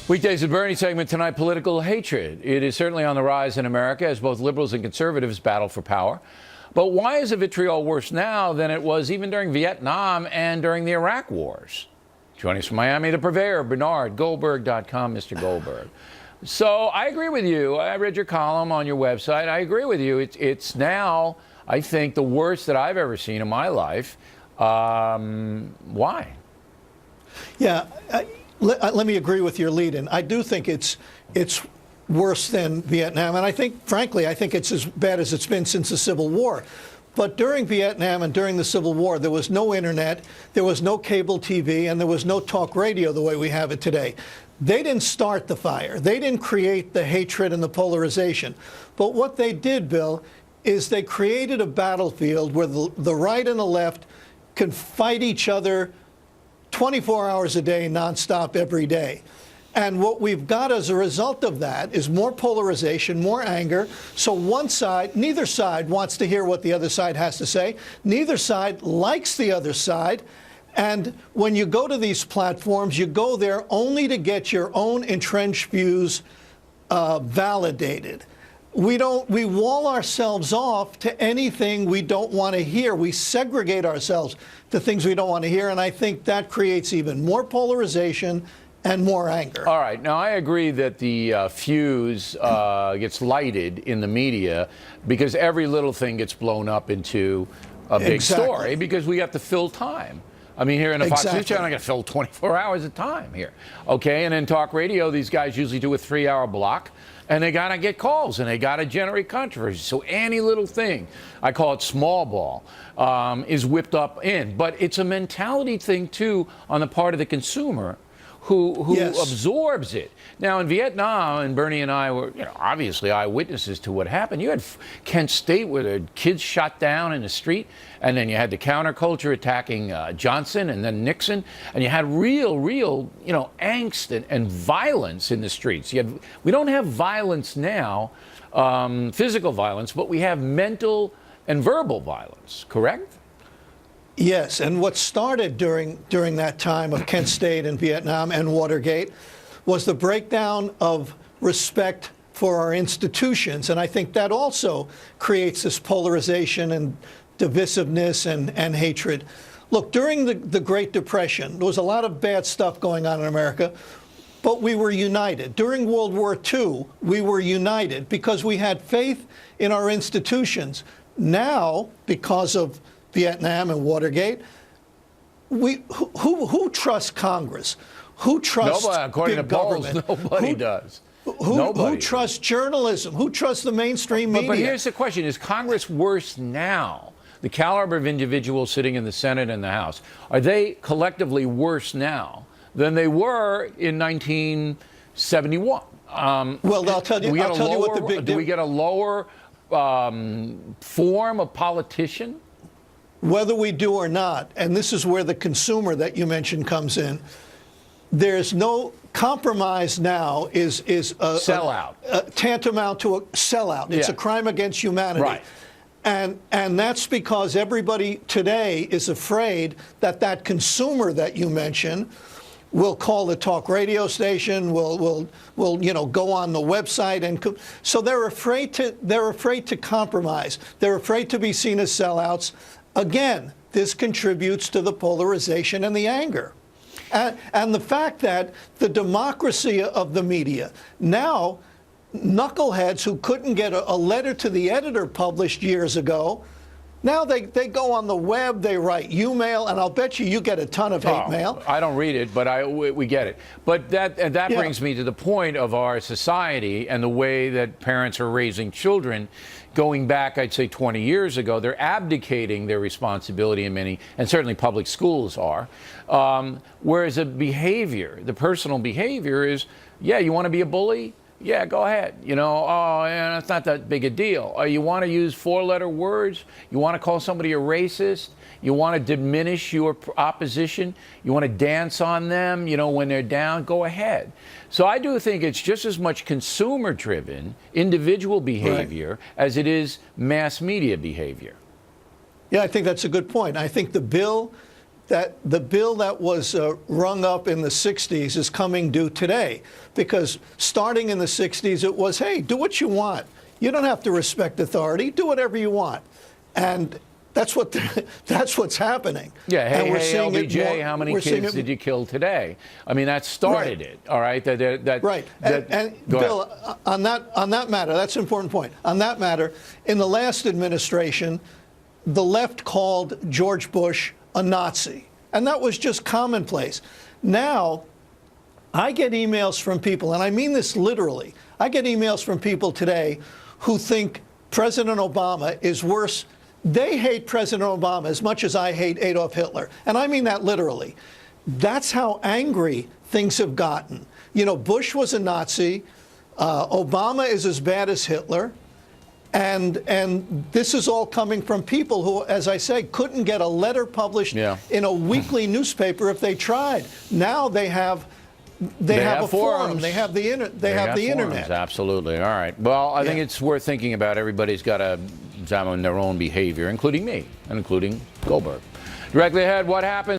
Weekdays at Bernie segment tonight, political hatred. It is certainly on the rise in America as both liberals and conservatives battle for power. But why is the vitriol worse now than it was even during Vietnam and during the Iraq wars? Joining us from Miami, the purveyor, Bernard, Goldberg.com, Mr. Goldberg. So I agree with you. I read your column on your website. I agree with you. It's now, I think, the worst that I've ever seen in my life. Why? Yeah. Let me agree with your lead-in. I do think it's worse than Vietnam, and I think, frankly, I think it's as bad as it's been since the Civil War. But during Vietnam and during the Civil War, there was no internet, there was no cable TV, and there was no talk radio the way we have it today. They didn't start the fire. They didn't create the hatred and the polarization. But what they did, Bill, is they created a battlefield where the right and the left can fight each other 24 hours a day, nonstop, every day. And what we've got as a result of that is more polarization, more anger. So one side, neither side wants to hear what the other side has to say. Neither side likes the other side. And when you go to these platforms, you go there only to get your own entrenched views validated. We wall ourselves off to anything we don't want to hear. We segregate ourselves to things we don't want to hear, and I think that creates even more polarization and more anger. All right. Now, I agree that the fuse gets lighted in the media because every little thing gets blown up into a big story because we have to fill time. I mean, here in the Fox News channel, I got to fill 24 hours of time here. Okay, and in talk radio, these guys usually do a 3-hour block. And they got to get calls, and they got to generate controversy. So any little thing, I call it small ball, is whipped up in. But it's a mentality thing, too, on the part of the consumer who Yes. absorbs it. Now, in Vietnam, and Bernie and I were, obviously eyewitnesses to what happened. You had Kent State where the kids shot down in the street, and then you had the counterculture attacking Johnson and then Nixon, and you had real, angst and violence in the streets. We don't have violence now, physical violence, but we have mental and verbal violence, correct? Yes, and what started during that time of Kent State and Vietnam and Watergate was the breakdown of respect for our institutions. And I think that also creates this polarization and divisiveness and hatred. Look, during the Great Depression, there was a lot of bad stuff going on in America, but we were united. During World War II, we were united because we had faith in our institutions. Now, because of Vietnam and Watergate, who trusts Congress? Who trusts nobody, according big to polls, government? nobody does. Who trusts journalism? Who trusts the mainstream media? But here's the question. Is Congress worse now? The caliber of individuals sitting in the Senate and the House, are they collectively worse now than they were in 1971? Well, I'll tell you what the big do we get a lower form of politician? Whether we do or not, and this is where the consumer that you mentioned comes in, there's no compromise now is a sellout, tantamount to a sellout. It's a crime against humanity. Right. And that's because everybody today is afraid that consumer that you mentioned will call the talk radio station, will go on the website, and so they're afraid to compromise. They're afraid to be seen as sellouts. Again, this contributes to the polarization and the anger. And the fact that the democracy of the media, now knuckleheads who couldn't get a letter to the editor published years ago, now they go on the web, they write mail, and I'll bet you get a ton of hate mail. I don't read it, but we get it. But that brings me to the point of our society and the way that parents are raising children. Going back, I'd say 20 years ago, they're abdicating their responsibility in many, and certainly public schools are. Whereas the personal behavior is, you want to be a bully? Yeah, go ahead. It's not that big a deal. You want to use 4-letter words? You want to call somebody a racist? You want to diminish your opposition? You want to dance on them, when they're down? Go ahead. So I do think it's just as much consumer-driven, individual behavior, as it is mass media behavior. Yeah, I think that's a good point. I think the bill that the bill that was rung up in the 60s is coming due today, because starting in the 60s it was, hey, do what you want. You don't have to respect authority. Do whatever you want. And that's what's happening. Yeah, and hey, LBJ, how many kids did you kill today? I mean, that started it, all right? Right. And Bill, on that matter, that's an important point. On that matter, in the last administration, the left called George Bush a Nazi, and that was just commonplace. Now, I get emails from people, and I mean this literally, I get emails from people today who think President Obama is worse. They hate President Obama as much as I hate Adolf Hitler. And I mean that literally. That's how angry things have gotten. You know, Bush was a Nazi. Obama is as bad as Hitler. And this is all coming from people who, as I say, couldn't get a letter published in a weekly newspaper if they tried. Now they have a forum. They have the internet. Absolutely. All right. Well, I think it's worth thinking about. Everybody's got to examine their own behavior, including me and including Goldberg. Directly ahead, what happens?